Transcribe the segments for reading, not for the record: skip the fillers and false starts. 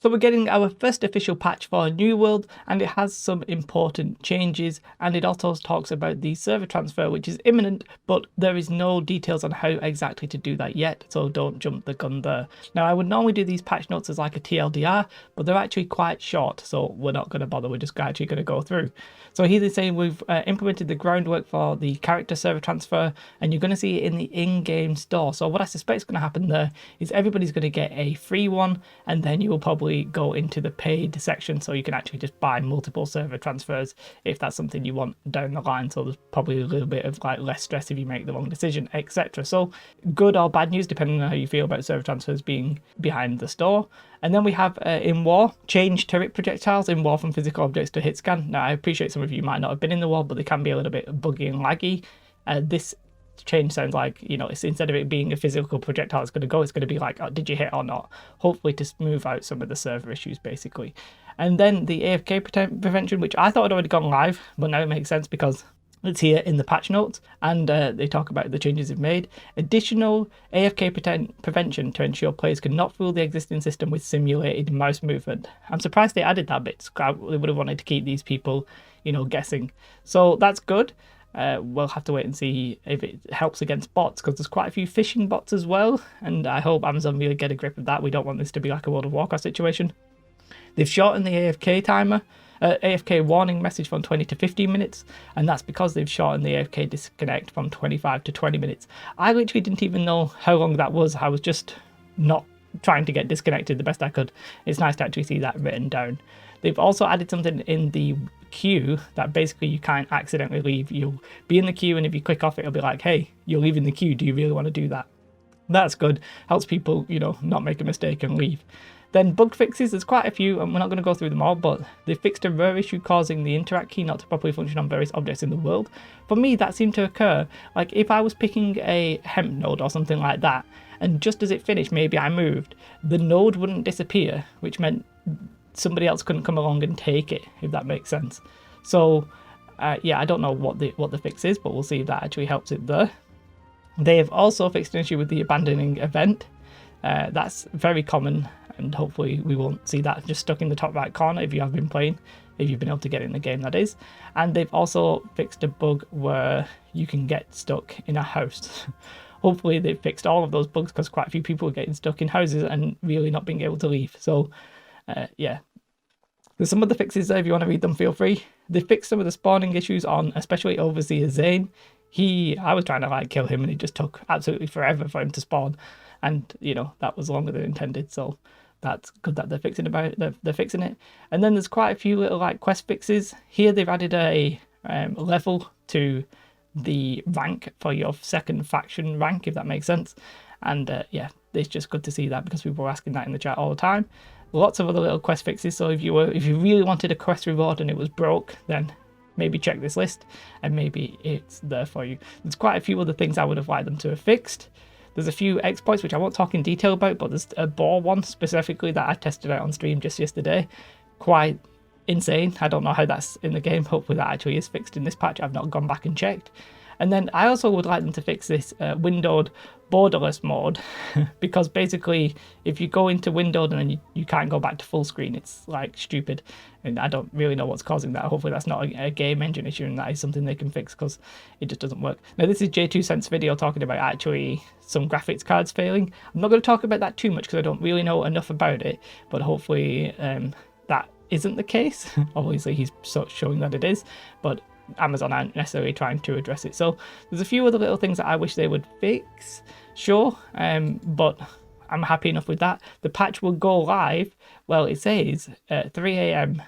So we're getting our first official patch for New World, and it has some important changes, and it also talks about the server transfer, which is imminent, but there is no details on how exactly to do that yet, so don't jump the gun there. Now I would normally do these patch notes as like a TLDR, but they're actually quite short, so we're not going to bother, we're just actually going to go through. So here they're saying we've implemented the groundwork for the character server transfer, and you're going to see it in the in-game store. So what I suspect is going to happen there is everybody's going to get a free one, and then you will probably go into the paid section, so you can actually just buy multiple server transfers if that's something you want down the line. So there's probably a little bit of like less stress if you make the wrong decision, etc. So good or bad news depending on how you feel about server transfers being behind the store. And then we have in War, change turret projectiles in War from physical objects to hit scan. Now I appreciate some of you might not have been in the War, but they can be a little bit buggy and laggy. This change sounds like, you know, it's instead of it being a physical projectile it's going to be like, oh, did you hit or not, hopefully to smooth out some of the server issues basically. And then the Afk Prevention, which I thought had already gone live, but now it makes sense because it's here in the patch notes, and they talk about the changes they've made. Additional Afk Prevention to ensure players cannot fool the existing system with simulated mouse movement. I'm surprised they added that bit. They would have wanted to keep these people, you know, guessing. So that's good. We'll have to wait and see if it helps against bots, because there's quite a few phishing bots as well, and I hope Amazon really get a grip of that. We don't want this to be like a World of Warcraft situation. They've shortened the AFK timer, AFK warning message from 20 to 15 minutes, and that's because they've shortened the AFK disconnect from 25 to 20 minutes. I literally didn't even know how long that was. I was just not trying to get disconnected the best I could. It's nice to actually see that written down. They've also added something in the queue that basically you can't accidentally leave. You'll be in the queue, and if you click off, it'll be like, hey, you're leaving the queue. Do you really want to do that? That's good. Helps people, you know, not make a mistake and leave. Then bug fixes, there's quite a few, and we're not going to go through them all, but they fixed a rare issue causing the interact key not to properly function on various objects in the world. For me, that seemed to occur, like if I was picking a hemp node or something like that, and just as it finished, maybe I moved, the node wouldn't disappear, which meant somebody else couldn't come along and take it, if that makes sense. So yeah, I don't know what the fix is, but we'll see if that actually helps it there. They have also fixed an issue with the abandoning event. That's very common, and hopefully we won't see that just stuck in the top right corner if you have been playing, if you've been able to get it in the game, that is. And they've also fixed a bug where you can get stuck in a house. Hopefully they've fixed all of those bugs, because quite a few people are getting stuck in houses and really not being able to leave. So yeah, there's some of the fixes there. If you want to read them, feel free. They fixed some of the spawning issues on especially Overseer Zane. I was trying to like kill him, and it just took absolutely forever for him to spawn, and you know that was longer than intended. So that's good that they're fixing they're fixing it. And then there's quite a few little like quest fixes here. They've added a level to the rank for your second faction rank, if that makes sense. And yeah, it's just good to see that, because people were asking that in the chat all the time. Lots of other little quest fixes. So if you really wanted a quest reward and it was broke, then maybe check this list and maybe it's there for you. There's quite a few other things I would have liked them to have fixed. There's a few exploits which I won't talk in detail about, but there's a boar one specifically that I tested out on stream just yesterday. Quite insane. I don't know how that's in the game. Hopefully that actually is fixed in this patch. I've not gone back and checked. And then I also would like them to fix this windowed borderless mode, because basically if you go into windowed and then you can't go back to full screen, it's like stupid, and I don't really know what's causing that. Hopefully that's not a game engine issue, and that is something they can fix, because it just doesn't work. Now this is J2Cent's video talking about actually some graphics cards failing. I'm not going to talk about that too much because I don't really know enough about it, but hopefully that isn't the case. Obviously he's showing that it is, but Amazon aren't necessarily trying to address it. So there's a few other little things that I wish they would fix, sure, but I'm happy enough with that. The patch will go live, well, it says 3 a.m.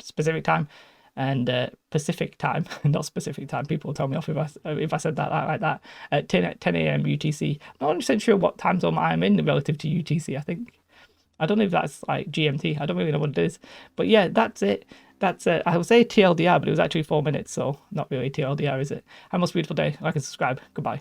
Specific time and Pacific time, not specific time. People will tell me off if I said that like that. At 10 a.m. UTC. I'm not 100% sure what time zone I am in relative to UTC. I don't know if that's like GMT. I don't really know what it is. But yeah, that's it. I would say TLDR, but it was actually 4 minutes, so not really TLDR, is it? Have a most beautiful day. Like and subscribe. Goodbye.